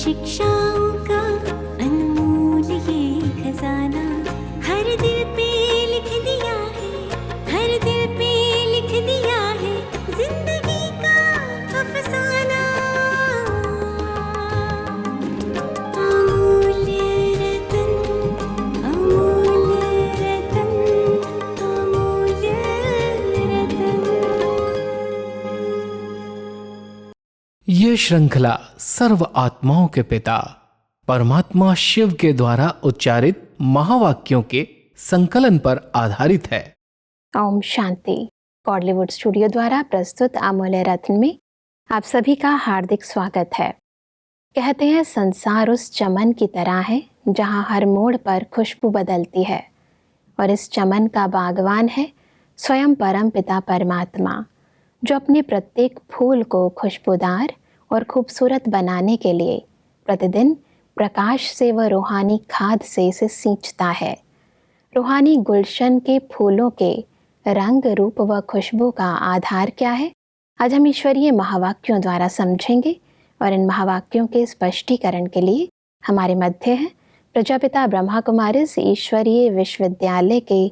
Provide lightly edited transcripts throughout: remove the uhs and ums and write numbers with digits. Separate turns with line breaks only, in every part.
शिक्षाओं का अनमोल ये खजाना हर दिल पे लिख दिया है, हर दिल पे लिख दिया है जिंदगी का अफसाना। अमूल्य रतन, अमूल्य रतन, अमूल्य रतन।
ये श्रृंखला सर्व आत्माओं के पिता परमात्मा शिव के द्वारा उच्चारित महावाक्यों के संकलन पर आधारित है।
ओम शांति। कॉडलीवुड स्टूडियो द्वारा प्रस्तुत अमूल्य रत्न में आप सभी का हार्दिक स्वागत है। कहते हैं संसार उस चमन की तरह है जहाँ हर मोड़ पर खुशबू बदलती है, और इस चमन का बागवान है स्वयं परम पिता परमात्मा, जो अपने प्रत्येक फूल को खुशबूदार और खूबसूरत बनाने के लिए प्रतिदिन प्रकाश से व रूहानी खाद से इसे सींचता है। रूहानी गुलशन के फूलों के रंग, रूप व खुशबू का आधार क्या है, आज हम ईश्वरीय महावाक्यों द्वारा समझेंगे। और इन महावाक्यों के स्पष्टीकरण के लिए हमारे मध्य हैं प्रजापिता ब्रह्मा कुमारिस ईश्वरीय विश्वविद्यालय के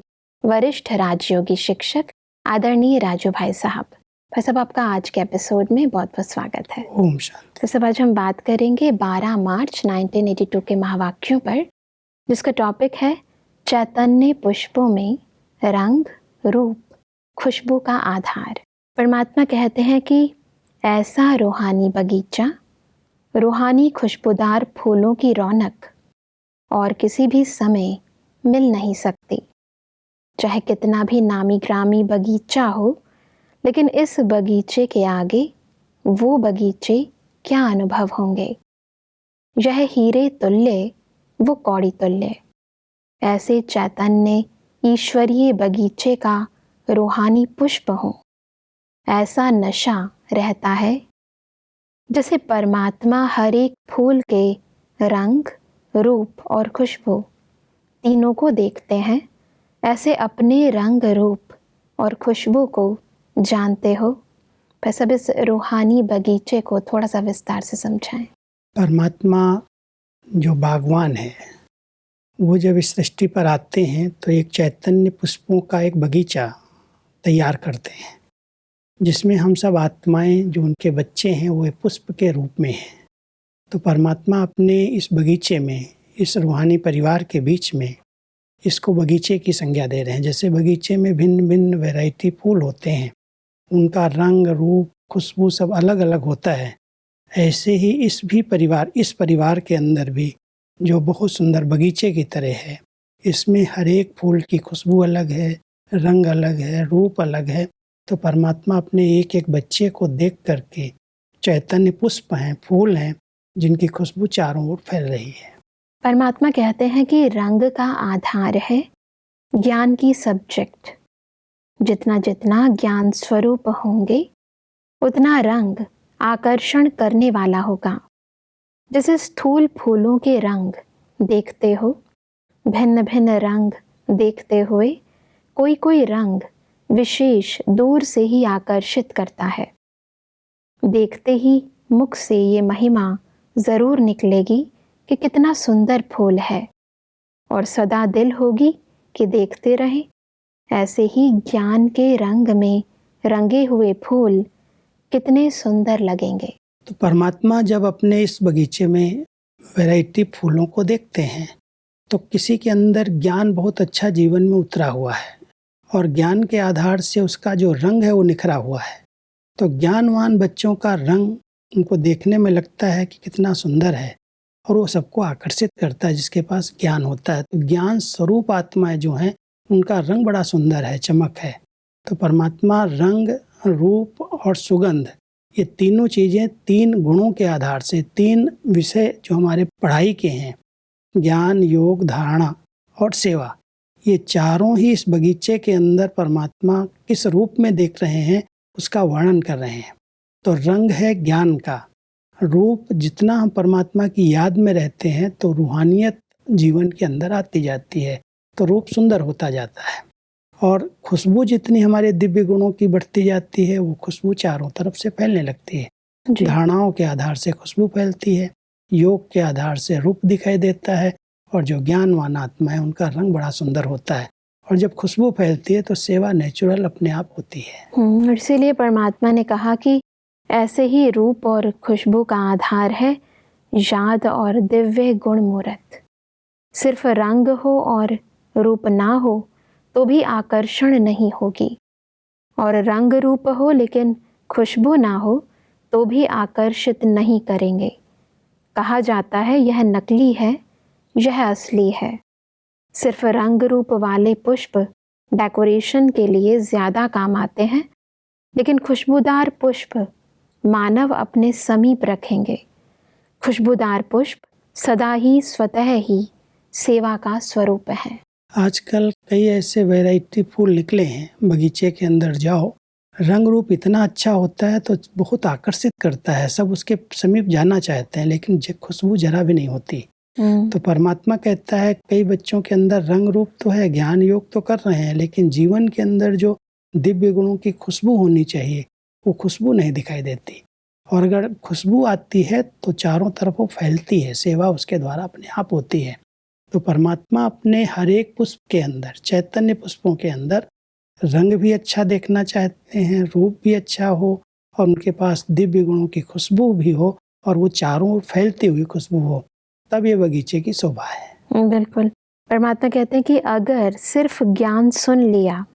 वरिष्ठ राजयोगी शिक्षक आदरणीय राजू भाई साहब। भाई साहब, आपका आज के एपिसोड में बहुत बहुत स्वागत है।
ओम शांति।
तो सब आज हम बात करेंगे 12 मार्च 1982 के महावाक्यों पर, जिसका टॉपिक है चैतन्य पुष्पों में रंग, रूप, खुशबू का आधार। परमात्मा कहते हैं कि ऐसा रूहानी बगीचा, रूहानी खुशबूदार फूलों की रौनक और किसी भी समय मिल नहीं सकती। चाहे कितना भी नामी ग्रामी बगीचा हो, लेकिन इस बगीचे के आगे वो बगीचे क्या अनुभव होंगे। यह हीरे तुल्य, वो कौड़ी तुल्य। ऐसे चैतन्य ईश्वरीय बगीचे का रूहानी पुष्प हो, ऐसा नशा रहता है जैसे परमात्मा हर एक फूल के रंग, रूप और खुशबू तीनों को देखते हैं। ऐसे अपने रंग, रूप और खुशबू को जानते हो। पर सब इस रूहानी बगीचे को थोड़ा सा विस्तार से समझाएं।
परमात्मा जो बागवान है, वो जब इस सृष्टि पर आते हैं तो एक चैतन्य पुष्पों का एक बगीचा तैयार करते हैं, जिसमें हम सब आत्माएं जो उनके बच्चे हैं वो पुष्प के रूप में हैं। तो परमात्मा अपने इस बगीचे में, इस रूहानी परिवार के बीच में इसको बगीचे की संज्ञा दे रहे हैं। जैसे बगीचे में भिन्न भिन्न वैरायटी फूल होते हैं, उनका रंग, रूप, खुशबू सब अलग अलग होता है, ऐसे ही इस परिवार के अंदर भी जो बहुत सुंदर बगीचे की तरह है, इसमें हर एक फूल की खुशबू अलग है, रंग अलग है, रूप अलग है। तो परमात्मा अपने एक एक बच्चे को देख करके चैतन्य पुष्प हैं, फूल हैं, जिनकी खुशबू चारों ओर फैल रही है।
परमात्मा कहते हैं कि रंग का आधार है ज्ञान की सब्जेक्ट। जितना जितना ज्ञान स्वरूप होंगे, उतना रंग आकर्षण करने वाला होगा। जैसे स्थूल फूलों के रंग देखते हो, भिन्न भिन्न रंग देखते हुए कोई कोई रंग विशेष दूर से ही आकर्षित करता है। देखते ही मुख से ये महिमा जरूर निकलेगी कि कितना सुंदर फूल है, और सदा दिल होगी कि देखते रहें। ऐसे ही ज्ञान के रंग में रंगे हुए फूल कितने सुंदर लगेंगे।
तो परमात्मा जब अपने इस बगीचे में वैरायटी फूलों को देखते हैं, तो किसी के अंदर ज्ञान बहुत अच्छा जीवन में उतरा हुआ है, और ज्ञान के आधार से उसका जो रंग है वो निखरा हुआ है। तो ज्ञानवान बच्चों का रंग उनको देखने में लगता है कि कितना सुंदर है, और वो सबको आकर्षित करता है जिसके पास ज्ञान होता है। तो ज्ञान स्वरूप आत्माएं जो हैं, उनका रंग बड़ा सुंदर है, चमक है। तो परमात्मा रंग, रूप और सुगंध, ये तीनों चीज़ें तीन गुणों के आधार से, तीन विषय जो हमारे पढ़ाई के हैं, ज्ञान, योग, धारणा और सेवा, ये चारों ही इस बगीचे के अंदर परमात्मा किस रूप में देख रहे हैं उसका वर्णन कर रहे हैं। तो रंग है ज्ञान का, रूप जितना हम परमात्मा की याद में रहते हैं तो रूहानियत जीवन के अंदर आती जाती है, तो रूप सुंदर होता जाता है। और खुशबू जितनी हमारे दिव्य गुणों की बढ़ती जाती है, वो खुशबू चारों तरफ से फैलने लगती है। धारणाओं के आधार से खुशबू फैलती है। योग के आधार से रूप दिखाई देता है, और जो ज्ञानवान आत्मा है उनका रंग बड़ा सुंदर होता है। और जब खुशबू फैलती है तो सेवा नेचुरल अपने आप होती है।
और इसीलिए परमात्मा ने कहा कि ऐसे ही रूप और खुशबू का आधार है याद और दिव्य गुण मूर्त। सिर्फ रंग हो और रूप ना हो तो भी आकर्षण नहीं होगी, और रंग रूप हो लेकिन खुशबू ना हो तो भी आकर्षित नहीं करेंगे। कहा जाता है यह नकली है, यह असली है। सिर्फ रंग रूप वाले पुष्प डेकोरेशन के लिए ज़्यादा काम आते हैं, लेकिन खुशबूदार पुष्प मानव अपने समीप रखेंगे। खुशबूदार पुष्प सदा ही स्वतः ही सेवा का स्वरूप है।
आजकल कई ऐसे वैरायटी फूल निकले हैं, बगीचे के अंदर जाओ, रंग रूप इतना अच्छा होता है तो बहुत आकर्षित करता है, सब उसके समीप जाना चाहते हैं, लेकिन खुशबू जरा भी नहीं होती। तो परमात्मा कहता है कई बच्चों के अंदर रंग रूप तो है, ज्ञान योग तो कर रहे हैं, लेकिन जीवन के अंदर जो दिव्य गुणों की खुशबू होनी चाहिए वो खुशबू नहीं दिखाई देती। और अगर खुशबू आती है तो चारों तरफ वो फैलती है, सेवा उसके द्वारा अपने आप होती है। तो परमात्मा अपने हर एक पुष्प के अंदर, चैतन्य पुष्पों के अंदर रंग भी अच्छा देखना चाहते हैं, रूप भी अच्छा हो, और उनके पास दिव्य गुणों की खुशबू भी हो, और वो चारों ओर फैलती हुई खुशबू हो, तब ये बगीचे की शोभा है।
बिल्कुल। परमात्मा कहते हैं कि अगर सिर्फ ज्ञान सुन लिया,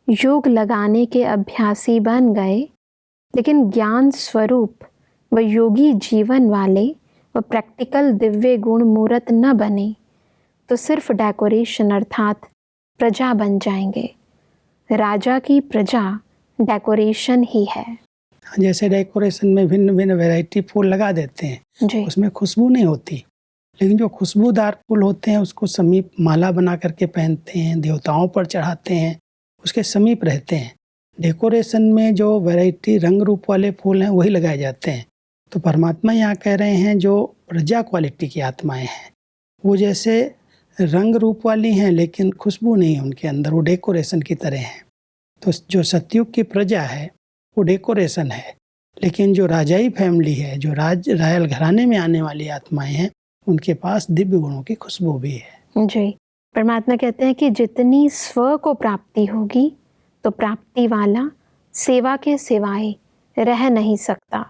योग लगाने के अभ्यासी बन गए, लेकिन ज्ञान स्वरूप व योगी जीवन वाले व प्रैक्टिकल दिव्य गुण मूर्त न बने तो सिर्फ डेकोरेशन अर्थात प्रजा बन जाएंगे। राजा की प्रजा डेकोरेशन ही है।
जैसे डेकोरेशन में भिन्न भिन्न वैरायटी फूल लगा देते हैं
जी।
उसमें खुशबू नहीं होती, लेकिन जो खुशबूदार फूल होते हैं उसको समीप माला बना करके पहनते हैं, देवताओं पर चढ़ाते हैं, उसके समीप रहते हैं। डेकोरेशन में जो वैरायटी रंग रूप वाले फूल हैं वही लगाए जाते हैं। तो परमात्मा यहाँ कह रहे हैं जो प्रजा क्वालिटी की आत्माएं हैं वो जैसे रंग रूप वाली हैं लेकिन खुशबू नहीं है उनके अंदर, वो डेकोरेशन की तरह हैं। तो जो सतयुग की प्रजा है वो डेकोरेशन है, लेकिन जो राजाई फैमिली है, जो रायल घराने में आने वाली आत्माएं हैं, उनके पास दिव्य गुणों की खुशबू भी है।
जी। परमात्मा कहते हैं कि जितनी स्व को प्राप्ति होगी तो प्राप्ति वाला सेवा के सिवाय रह नहीं सकता।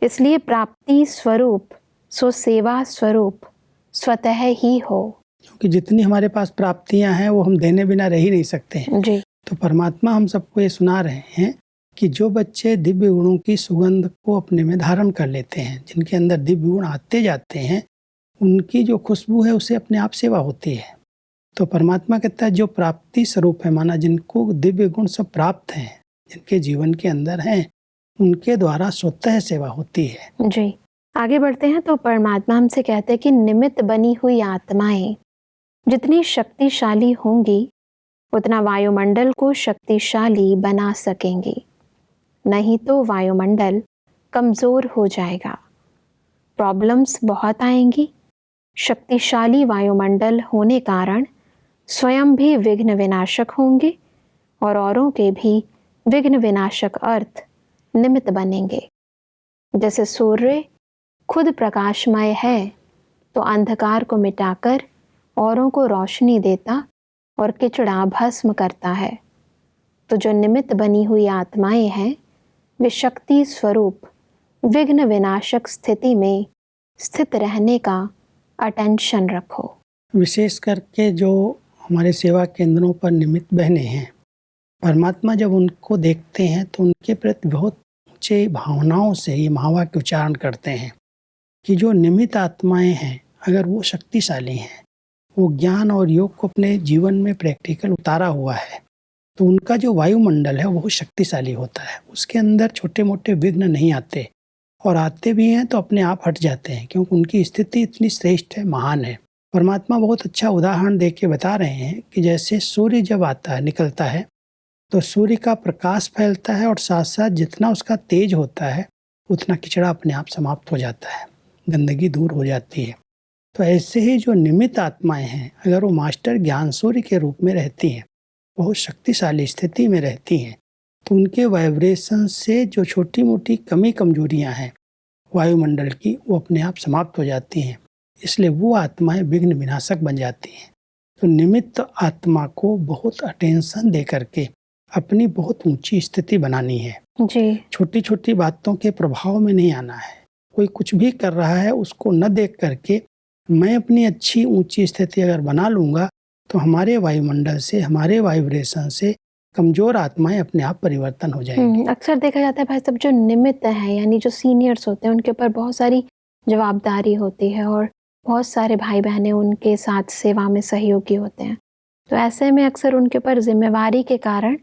इसलिए प्राप्ति स्वरूप सो सेवा स्वरूप स्वतः ही हो।
क्योंकि जितनी हमारे पास प्राप्तियां हैं वो हम देने बिना रह ही नहीं सकते हैं।
जी।
तो परमात्मा हम सबको ये सुना रहे हैं कि जो बच्चे दिव्य गुणों की सुगंध को अपने में धारण कर लेते हैं, जिनके अंदर दिव्य गुण आते जाते हैं, उनकी जो खुशबू है उसे अपने आप सेवा होती है। तो परमात्मा कहता है जो प्राप्ति स्वरूप है, माना जिनको दिव्य गुण सब प्राप्त हैं, जिनके जीवन के अंदर हैं, उनके द्वारा स्वतः सेवा होती है।
जी। आगे बढ़ते हैं तो परमात्मा हमसे कहते हैं कि निमित्त बनी हुई आत्माएं जितनी शक्तिशाली होंगी उतना वायुमंडल को शक्तिशाली बना सकेंगी, नहीं तो वायुमंडल कमज़ोर हो जाएगा। प्रॉब्लम्स बहुत आएंगी। शक्तिशाली वायुमंडल होने कारण स्वयं भी विघ्न विनाशक होंगे और औरों के भी विघ्न विनाशक अर्थ निमित्त बनेंगे। जैसे सूर्य खुद प्रकाशमय है तो अंधकार को मिटाकर औरों को रोशनी देता और किचड़ा भस्म करता है, तो जो निमित्त बनी हुई आत्माएं हैं वे शक्ति स्वरूप विघ्न विनाशक स्थिति में स्थित रहने का अटेंशन रखो।
विशेष करके जो हमारे सेवा केंद्रों पर निमित्त बहने हैं, परमात्मा जब उनको देखते हैं तो उनके प्रति बहुत ऊंचे भावनाओं से ये महावाक्य उच्चारण करते हैं कि जो निमित्त आत्माएं हैं अगर वो शक्तिशाली हैं, वो ज्ञान और योग को अपने जीवन में प्रैक्टिकल उतारा हुआ है, तो उनका जो वायुमंडल है वो बहुत शक्तिशाली होता है। उसके अंदर छोटे मोटे विघ्न नहीं आते, और आते भी हैं तो अपने आप हट जाते हैं, क्योंकि उनकी स्थिति इतनी श्रेष्ठ है, महान है। परमात्मा बहुत अच्छा उदाहरण दे के बता रहे हैं कि जैसे सूर्य जब आता है, निकलता है, तो सूर्य का प्रकाश फैलता है और साथ साथ जितना उसका तेज होता है उतना किचड़ा अपने आप समाप्त हो जाता है, गंदगी दूर हो जाती है। तो ऐसे ही जो निमित्त आत्माएं हैं अगर वो मास्टर ज्ञान सूर्य के रूप में रहती हैं, बहुत शक्तिशाली स्थिति में रहती हैं, तो उनके वाइब्रेशन से जो छोटी मोटी कमी कमजोरियां हैं वायुमंडल की वो अपने आप समाप्त हो जाती हैं। इसलिए वो आत्माएं विघ्न विनाशक बन जाती हैं। तो निमित्त आत्मा को बहुत अटेंशन दे करके अपनी बहुत ऊंची स्थिति बनानी है
जी।
छोटी छोटी बातों के प्रभाव में नहीं आना है। कोई कुछ भी कर रहा है उसको न देख करके मैं अपनी अच्छी ऊंची स्थिति अगर बना लूँगा तो हमारे वायुमंडल से, हमारे वाइब्रेशन से कमज़ोर आत्माएं अपने आप परिवर्तन हो जाएंगी।
अक्सर देखा जाता है भाई साहब, जो निमित्त हैं यानी जो सीनियर्स होते हैं उनके ऊपर बहुत सारी जवाबदारी होती है और बहुत सारे भाई बहनें उनके साथ सेवा में सहयोगी होते हैं। तो ऐसे में अक्सर उनके ऊपर जिम्मेवारी के कारण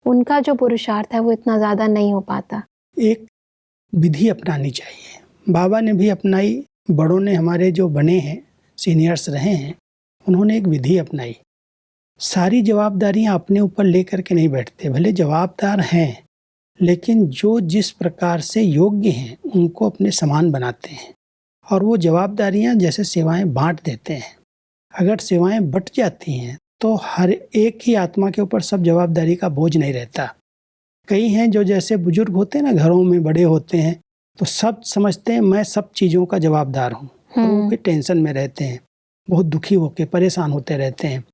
उनका जो पुरुषार्थ है वो इतना ज़्यादा नहीं हो पाता।
एक विधि अपनानी चाहिए। बाबा ने भी अपनाई, बड़ों ने हमारे जो बने हैं सीनियर्स रहे हैं उन्होंने एक विधि अपनाई। सारी जवाबदारियां अपने ऊपर लेकर के नहीं बैठते, भले जवाबदार हैं लेकिन जो जिस प्रकार से योग्य हैं उनको अपने समान बनाते हैं और वो जवाबदारियां जैसे सेवाएं बांट देते हैं। अगर सेवाएं बट जाती हैं तो हर एक ही आत्मा के ऊपर सब जवाबदारी का बोझ नहीं रहता। कई हैं जो जैसे बुजुर्ग होते हैं ना, घरों में बड़े होते हैं तो सब समझते हैं मैं सब चीज़ों का जवाबदार हूँ, वो भी टेंशन में रहते हैं, बहुत दुखी होकर परेशान होते रहते हैं।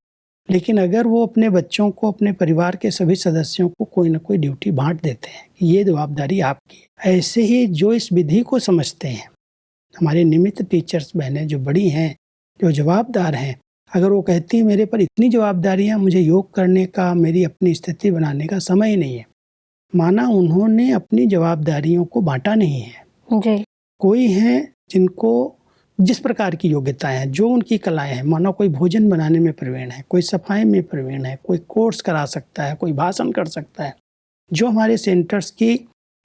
लेकिन अगर वो अपने बच्चों को, अपने परिवार के सभी सदस्यों को कोई ना कोई ड्यूटी बांट देते हैं कि ये जवाबदारी आपकी है, ऐसे ही जो इस विधि को समझते हैं, हमारे निमित्त टीचर्स बहनें जो बड़ी हैं, जो जवाबदार हैं, अगर वो कहती है मेरे पर इतनी जवाबदारियां, मुझे योग करने का, मेरी अपनी स्थिति बनाने का समय ही नहीं है, माना उन्होंने अपनी जवाबदारियों को बांटा नहीं है
जी।
कोई हैं जिनको जिस प्रकार की योग्यताएं हैं, जो उनकी कलाएं हैं, मानो कोई भोजन बनाने में प्रवीण है, कोई सफाई में प्रवीण है, कोई कोर्स करा सकता है, कोई भाषण कर सकता है। जो हमारे सेंटर्स की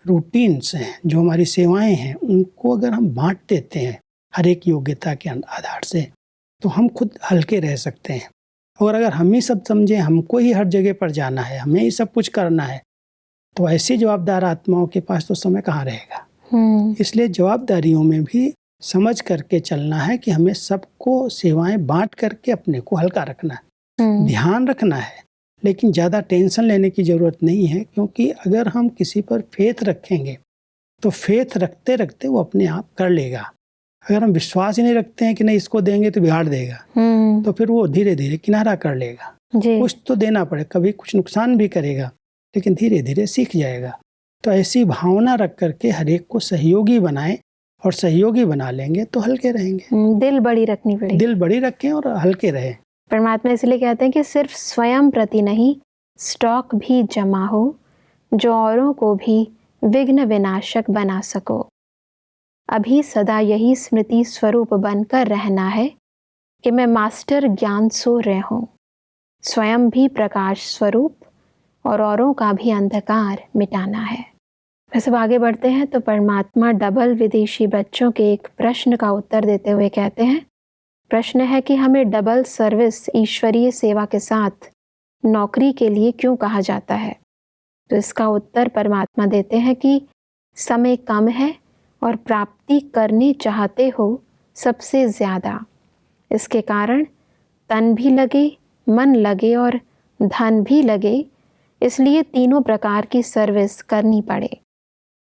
रूटीन्स हैं, जो हमारी सेवाएं हैं, उनको अगर हम बांट देते हैं हर एक योग्यता के आधार से तो हम खुद हल्के रह सकते हैं। और अगर हम ही सब समझें हमको ही हर जगह पर जाना है, हमें ही सब कुछ करना है, तो ऐसी जवाबदार आत्माओं के पास तो समय कहाँ रहेगा। इसलिए जवाबदारियों में भी समझ करके चलना है कि हमें सबको सेवाएं बांट करके अपने को हल्का रखना है, ध्यान रखना है, लेकिन ज़्यादा टेंशन लेने की ज़रूरत नहीं है। क्योंकि अगर हम किसी पर फेथ रखेंगे तो फेथ रखते रखते वो अपने आप कर लेगा। अगर हम विश्वास ही नहीं रखते हैं कि नहीं इसको देंगे तो बिगाड़ देगा, तो फिर वो धीरे धीरे किनारा कर लेगा। कुछ तो देना पड़े, कभी कुछ नुकसान भी करेगा लेकिन धीरे धीरे सीख जाएगा। तो ऐसी भावना रख करके हर एक को सहयोगी बनाएं और सहयोगी बना लेंगे तो हल्के रहेंगे।
दिल बड़ी रखनी पड़ेगी,
दिल बड़ी रखें और हल्के रहें।
परमात्मा इसलिए कहते हैं कि सिर्फ स्वयं प्रति नहीं, स्टॉक भी जमा हो जो औरों को भी विघ्न विनाशक बना सको। अभी सदा यही स्मृति स्वरूप बनकर रहना है कि मैं मास्टर ज्ञान सूर्य हूँ, स्वयं भी प्रकाश स्वरूप और औरों का भी अंधकार मिटाना है। वैसे आगे बढ़ते हैं तो परमात्मा डबल विदेशी बच्चों के एक प्रश्न का उत्तर देते हुए कहते हैं, प्रश्न है कि हमें डबल सर्विस ईश्वरीय सेवा के साथ नौकरी के लिए क्यों कहा जाता है। तो इसका उत्तर परमात्मा देते हैं कि समय कम है और प्राप्ति करने चाहते हो सबसे ज़्यादा। इसके कारण तन भी लगे, मन लगे और धन भी लगे, इसलिए तीनों प्रकार की सर्विस करनी पड़े।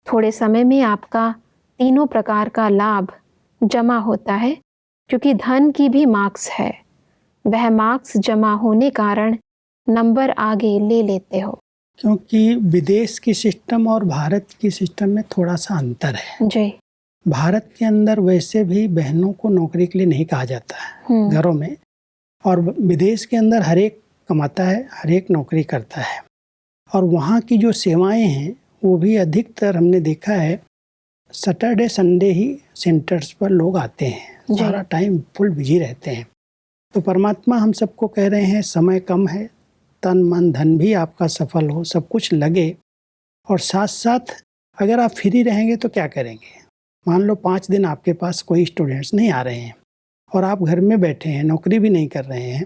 थोड़े समय में आपका तीनों प्रकार का लाभ जमा होता है क्योंकि धन की भी मार्क्स है, वह मार्क्स जमा होने कारण नंबर आगे ले लेते हो।
क्योंकि विदेश की सिस्टम और भारत की सिस्टम में थोड़ा सा अंतर है
जी।
भारत के अंदर वैसे भी बहनों को नौकरी के लिए नहीं कहा जाता है घरों में, और विदेश के अंदर हर एक कमाता है, हर एक नौकरी करता है। और वहाँ की जो सेवाएं हैं वो भी अधिकतर हमने देखा है सैटरडे संडे ही सेंटर्स पर लोग आते हैं, सारा टाइम फुल बिजी रहते हैं। तो परमात्मा हम सबको कह रहे हैं समय कम है, तन मन धन भी आपका सफल हो, सब कुछ लगे, और साथ साथ अगर आप फ्री रहेंगे तो क्या करेंगे। मान लो 5 दिन आपके पास कोई स्टूडेंट्स नहीं आ रहे हैं और आप घर में बैठे हैं, नौकरी भी नहीं कर रहे हैं,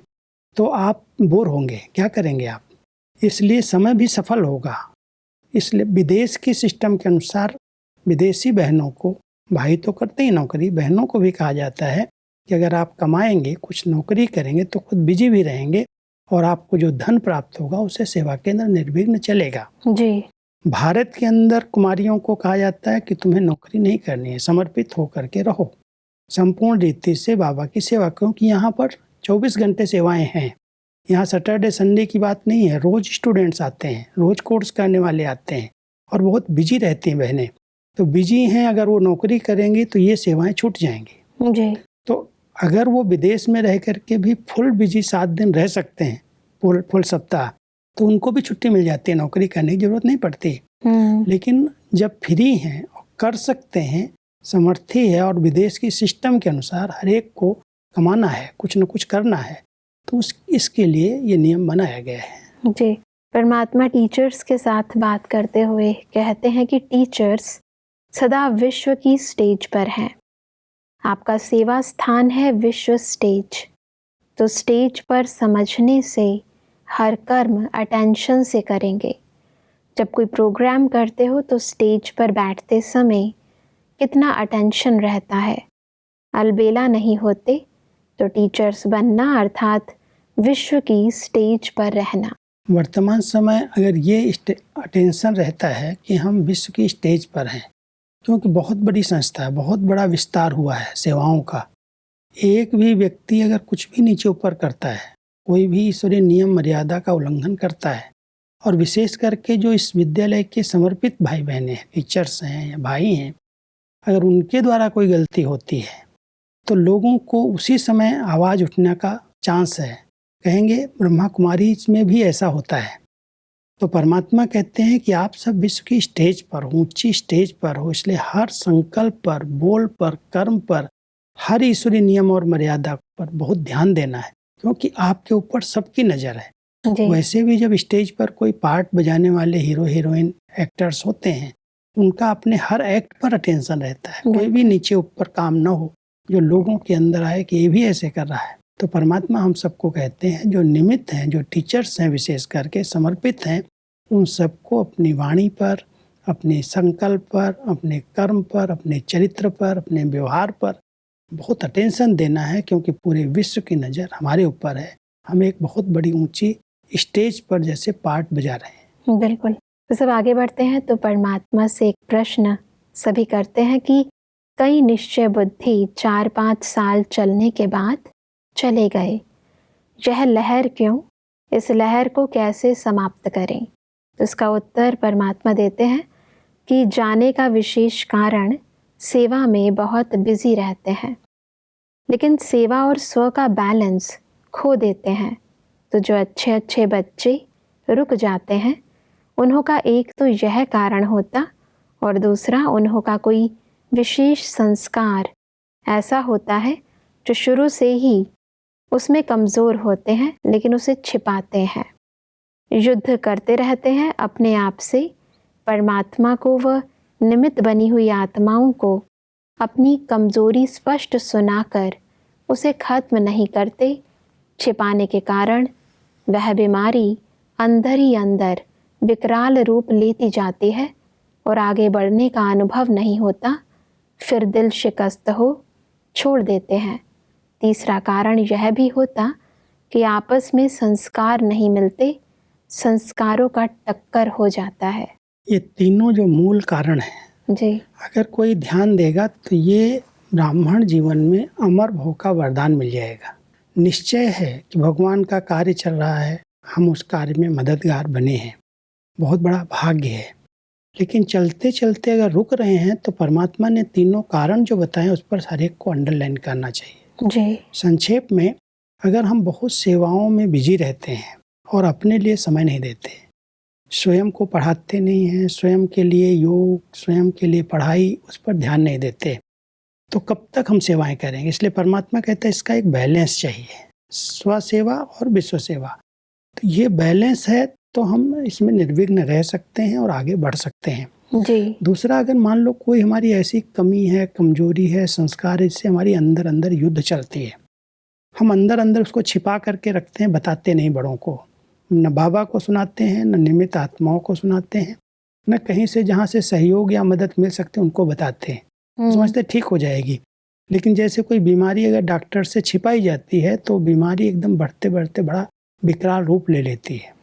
तो आप बोर होंगे, क्या करेंगे आप। इसलिए समय भी सफल होगा। इसलिए विदेश की सिस्टम के अनुसार विदेशी बहनों को, भाई तो करते ही नौकरी, बहनों को भी कहा जाता है कि अगर आप कमाएंगे, कुछ नौकरी करेंगे तो खुद बिजी भी रहेंगे और आपको जो धन प्राप्त होगा उससे सेवा के अंदर निर्विघ्न चलेगा।
जी।
भारत के अंदर कुमारियों को कहा जाता है कि तुम्हें नौकरी नहीं करनी है, समर्पित होकर के रहो, संपूर्ण रीति से बाबा की सेवा, क्योंकि यहाँ पर 24 घंटे सेवाएं हैं। यहाँ सैटरडे संडे की बात नहीं है, रोज स्टूडेंट्स आते हैं, रोज कोर्स करने वाले आते हैं और बहुत बिजी रहती हैं बहनें। तो बिजी हैं, अगर वो नौकरी करेंगी तो ये सेवाएं छूट जाएंगी
जी।
तो अगर वो विदेश में रह करके भी फुल बिजी 7 दिन रह सकते हैं, फुल सप्ताह, तो उनको भी छुट्टी मिल जाती है, नौकरी करने की जरूरत नहीं पड़ती। लेकिन जब फ्री हैं और कर सकते हैं, समर्थी है और विदेश की सिस्टम के अनुसार हर एक को कमाना है, कुछ न कुछ करना है, तो इसके लिए ये नियम बनाया गया है।
जी। परमात्मा टीचर्स के साथ बात करते हुए कहते हैं कि टीचर्स सदा विश्व की स्टेज पर हैं। आपका सेवा स्थान है विश्व स्टेज। तो स्टेज पर समझने से हर कर्म अटेंशन से करेंगे। जब कोई प्रोग्राम करते हो तो स्टेज पर बैठते समय कितना अटेंशन रहता है। अलबेला नहीं होते तो टीचर्स बनना अर्थात विश्व की स्टेज पर रहना।
वर्तमान समय अगर ये अटेंशन रहता है कि हम विश्व की स्टेज पर हैं, क्योंकि बहुत बड़ी संस्था है, बहुत बड़ा विस्तार हुआ है सेवाओं का। एक भी व्यक्ति अगर कुछ भी नीचे ऊपर करता है, कोई भी ईश्वरीय नियम मर्यादा का उल्लंघन करता है, और विशेष करके जो इस विद्यालय के समर्पित भाई बहनें हैं, टीचर्स हैं या भाई हैं, अगर उनके द्वारा कोई गलती होती है तो लोगों को उसी समय आवाज़ उठने का चांस है। कहेंगे ब्रह्मा कुमारी में भी ऐसा होता है। तो परमात्मा कहते हैं कि आप सब विश्व की स्टेज पर हो, ऊंची स्टेज पर हो, इसलिए हर संकल्प पर, बोल पर, कर्म पर, हर ईश्वरीय नियम और मर्यादा पर बहुत ध्यान देना है, क्योंकि आपके ऊपर सबकी नज़र है। वैसे भी जब स्टेज पर कोई पार्ट बजाने वाले हीरो हीरोइन एक्टर्स होते हैं, उनका अपने हर एक्ट पर अटेंशन रहता है, कोई भी नीचे ऊपर काम न हो जो लोगों के अंदर आए कि ये भी ऐसे कर रहा है। तो परमात्मा हम सबको कहते हैं, जो निमित्त हैं, जो टीचर्स हैं, विशेष करके समर्पित हैं, उन सबको अपनी वाणी पर, अपने संकल्प पर, अपने कर्म पर, अपने चरित्र पर, अपने व्यवहार पर बहुत अटेंशन देना है, क्योंकि पूरे विश्व की नज़र हमारे ऊपर है। हम एक बहुत बड़ी ऊंची स्टेज पर जैसे पार्ट बजा रहे हैं।
बिल्कुल। तो सब आगे बढ़ते हैं तो परमात्मा से एक प्रश्न सभी करते हैं कि कई निश्चय बुद्धि 4-5 साल चलने के बाद चले गए, यह लहर क्यों? इस लहर को कैसे समाप्त करें? तो इसका उत्तर परमात्मा देते हैं कि जाने का विशेष कारण सेवा में बहुत बिजी रहते हैं, लेकिन सेवा और स्व का बैलेंस खो देते हैं। तो जो अच्छे अच्छे बच्चे रुक जाते हैं, उन्हों का एक तो यह कारण होता और दूसरा उन्हों का कोई विशेष संस्कार ऐसा होता है जो शुरू से ही उसमें कमज़ोर होते हैं, लेकिन उसे छिपाते हैं, युद्ध करते रहते हैं अपने आप से। परमात्मा को वह निमित्त बनी हुई आत्माओं को अपनी कमज़ोरी स्पष्ट सुनाकर उसे खत्म नहीं करते। छिपाने के कारण वह बीमारी अंदर ही अंदर विकराल रूप लेती जाती है और आगे बढ़ने का अनुभव नहीं होता, फिर दिल शिकस्त हो छोड़ देते हैं। तीसरा कारण यह भी होता कि आपस में संस्कार नहीं मिलते, संस्कारों का टक्कर हो जाता है।
ये तीनों जो मूल कारण हैं
जी,
अगर कोई ध्यान देगा तो ये ब्राह्मण जीवन में अमर भोग का वरदान मिल जाएगा। निश्चय है कि भगवान का कार्य चल रहा है, हम उस कार्य में मददगार बने हैं, बहुत बड़ा भाग्य है। लेकिन चलते चलते अगर रुक रहे हैं तो परमात्मा ने तीनों कारण जो बताए उस पर हर एक को अंडरलाइन करना चाहिए।
जी,
संक्षेप में, अगर हम बहुत सेवाओं में बिजी रहते हैं और अपने लिए समय नहीं देते, स्वयं को पढ़ाते नहीं हैं, स्वयं के लिए योग, स्वयं के लिए पढ़ाई, उस पर ध्यान नहीं देते, तो कब तक हम सेवाएं करेंगे? इसलिए परमात्मा कहता है इसका एक बैलेंस चाहिए, स्व सेवा और विश्व सेवा। तो ये बैलेंस है तो हम इसमें निर्विघ्न रह सकते हैं और आगे बढ़ सकते हैं।
जी,
दूसरा, अगर मान लो कोई हमारी ऐसी कमी है, कमजोरी है, संस्कार, इससे हमारी अंदर अंदर युद्ध चलती है, हम अंदर अंदर उसको छिपा करके रखते हैं, बताते नहीं बड़ों को, न बाबा को सुनाते हैं, न निमित्त आत्माओं को सुनाते हैं, न कहीं से जहाँ से सहयोग या मदद मिल सकते हैं उनको बताते हैं, समझते ठीक हो जाएगी। लेकिन जैसे कोई बीमारी अगर डॉक्टर से छिपाई जाती है तो बीमारी एकदम बढ़ते बढ़ते बड़ा विकराल रूप ले लेती है।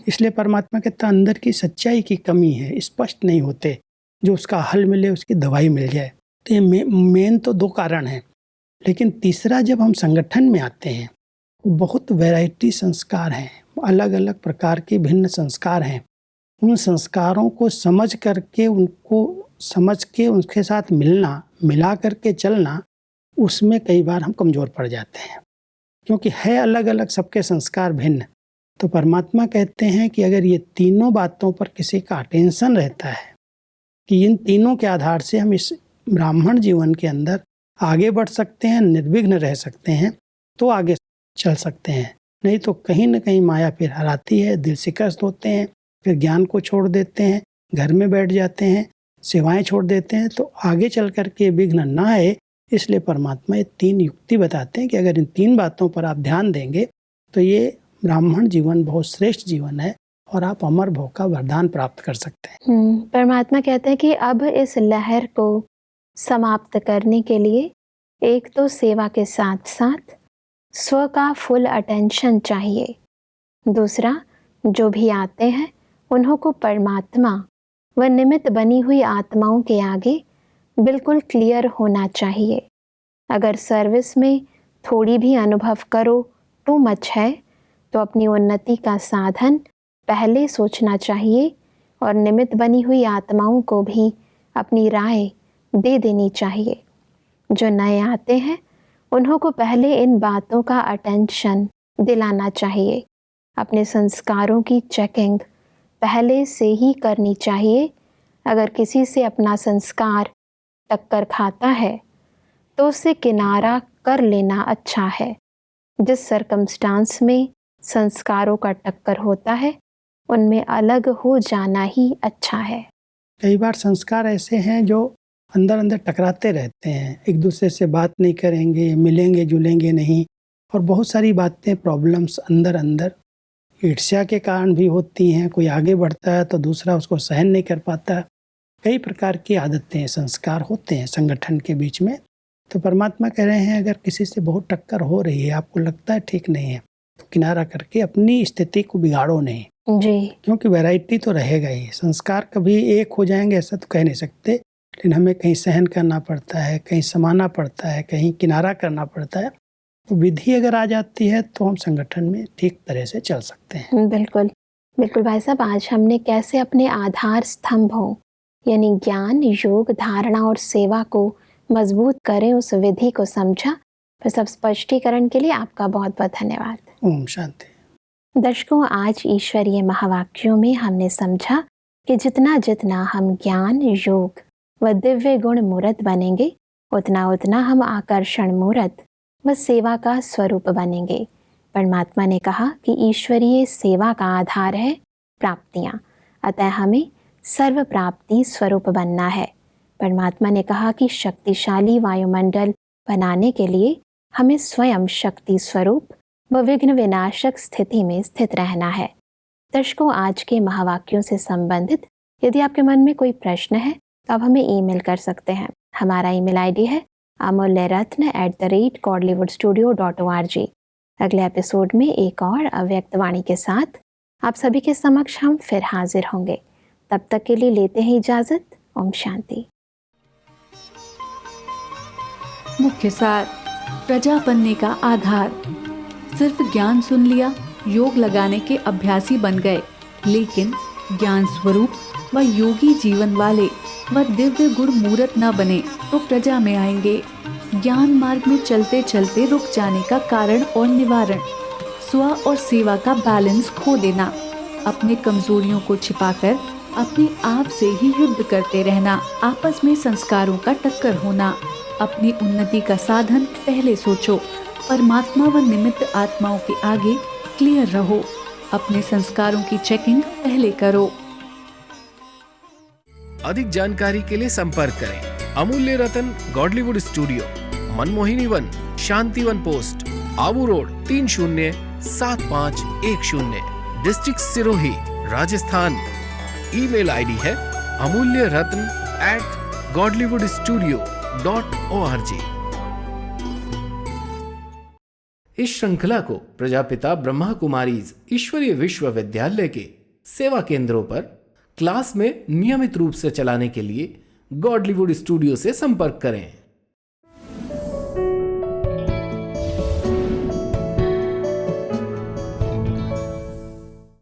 इसलिए परमात्मा कहता अंदर की सच्चाई की कमी है, स्पष्ट नहीं होते, जो उसका हल मिले, उसकी दवाई मिल जाए। तो ये मेन तो 2 कारण हैं। लेकिन तीसरा, जब हम संगठन में आते हैं, बहुत वैरायटी संस्कार हैं, अलग अलग प्रकार के भिन्न संस्कार हैं। उन संस्कारों को समझ करके, उनके साथ मिला करके चलना, उसमें कई बार हम कमज़ोर पड़ जाते हैं, क्योंकि है अलग अलग सबके संस्कार भिन्न। तो परमात्मा कहते हैं कि अगर ये तीनों बातों पर किसी का अटेंशन रहता है कि इन तीनों के आधार से हम इस ब्राह्मण जीवन के अंदर आगे बढ़ सकते हैं, निर्विघ्न रह सकते हैं, तो आगे चल सकते हैं। नहीं तो कहीं न कहीं माया फिर हराती है, दिल शिकस्त होते हैं, फिर ज्ञान को छोड़ देते हैं, घर में बैठ जाते हैं, सेवाएं छोड़ देते हैं, तो आगे चल करके विघ्न ना आए। इसलिए परमात्मा ये 3 युक्ति बताते हैं कि अगर इन 3 बातों पर आप ध्यान देंगे तो ये ब्राह्मण जीवन बहुत श्रेष्ठ जीवन है और आप अमर भोग का वरदान प्राप्त कर सकते हैं।
परमात्मा कहते हैं कि अब इस लहर को समाप्त करने के लिए एक तो सेवा के साथ साथ स्व का फुल अटेंशन चाहिए। दूसरा, जो भी आते हैं उन्हों को परमात्मा व निमित्त बनी हुई आत्माओं के आगे बिल्कुल क्लियर होना चाहिए। अगर सर्विस में थोड़ी भी अनुभव करो टू मच है, तो अपनी उन्नति का साधन पहले सोचना चाहिए और निमित्त बनी हुई आत्माओं को भी अपनी राय दे देनी चाहिए। जो नए आते हैं उन्हों को पहले इन बातों का अटेंशन दिलाना चाहिए। अपने संस्कारों की चेकिंग पहले से ही करनी चाहिए। अगर किसी से अपना संस्कार टक्कर खाता है तो उसे किनारा कर लेना अच्छा है। जिस सर्कमस्टांस में संस्कारों का टक्कर होता है उनमें अलग हो जाना ही अच्छा है।
कई बार संस्कार ऐसे हैं जो अंदर अंदर टकराते रहते हैं, एक दूसरे से बात नहीं करेंगे, मिलेंगे जुलेंगे नहीं, और बहुत सारी बातें प्रॉब्लम्स अंदर अंदर ईर्ष्या के कारण भी होती हैं। कोई आगे बढ़ता है तो दूसरा उसको सहन नहीं कर पाता। कई प्रकार की आदतें, संस्कार होते हैं संगठन के बीच में। तो परमात्मा कह रहे हैं अगर किसी से बहुत टक्कर हो रही है, आपको लगता है ठीक नहीं है, तो किनारा करके अपनी स्थिति को बिगाड़ो नहीं
जी।
क्योंकि वैरायटी तो रहेगा ही। संस्कार कभी एक हो जाएंगे ऐसा तो कह नहीं सकते, लेकिन हमें कहीं सहन करना पड़ता है, कहीं समाना पड़ता है, कहीं किनारा करना पड़ता है। तो विधि अगर आ जाती है तो हम संगठन में ठीक तरह से चल सकते हैं।
बिल्कुल बिल्कुल भाई साहब, आज हमने कैसे अपने आधार स्तंभों यानी ज्ञान, योग, धारणा और सेवा को मजबूत करें, उस विधि को समझा। फिर सब स्पष्टीकरण के लिए आपका बहुत बहुत धन्यवाद।
ओम शांति।
दर्शकों, आज ईश्वरीय महावाक्यों में हमने समझा कि जितना जितना हम ज्ञान, योग व दिव्य गुण मूर्त बनेंगे, उतना उतना हम आकर्षण मूर्त व सेवा का स्वरूप बनेंगे। परमात्मा ने कहा कि ईश्वरीय सेवा का आधार है प्राप्तियाँ, अतः हमें सर्व प्राप्ति स्वरूप बनना है। परमात्मा ने कहा कि शक्तिशाली वायुमंडल बनाने के लिए हमें स्वयं शक्ति स्वरूप व विघ्न विनाशक स्थिति में स्थित रहना है। दर्शकों, आज के महावाक्यों से संबंधित यदि आपके मन में कोई प्रश्न है तो आप हमें ईमेल कर सकते हैं। हमारा ईमेल आईडी है amulyaratna@godlywoodstudio.org। अगले एपिसोड में एक और अव्यक्त वाणी के साथ आप सभी के समक्ष हम फिर हाजिर होंगे। तब तक के लिए लेते हैं इजाजत। ओम शांति।
मुख्य सार, प्रजा बनने का आधार। सिर्फ ज्ञान सुन लिया, योग लगाने के अभ्यासी बन गए, लेकिन ज्ञान स्वरूप व योगी जीवन वाले व दिव्य गुण मूर्त न बने तो प्रजा में आएंगे। ज्ञान मार्ग में चलते चलते रुक जाने का कारण और निवारण, स्व और सेवा का बैलेंस खो देना, अपने कमजोरियों को छिपाकर अपने आप से ही युद्ध करते रहना, आपस में संस्कारों का टक्कर होना। अपनी उन्नति का साधन पहले सोचो, परमात्मा व निमित्त आत्माओं के आगे क्लियर रहो, अपने संस्कारों की चेकिंग पहले करो।
अधिक जानकारी के लिए संपर्क करें Amulya Ratan Godlywood studio, Manmohini Van, Shanti Van post, Abu road 307510, district Sirohi, Rajasthan. Email ID है amulyaratn@godlywoodstudio.org। इस श्रृंखला को प्रजापिता ब्रह्मा कुमारीज ईश्वरीय विश्वविद्यालय के सेवा केंद्रों पर क्लास में नियमित रूप से चलाने के लिए गॉडलीवुड स्टूडियो से संपर्क करें।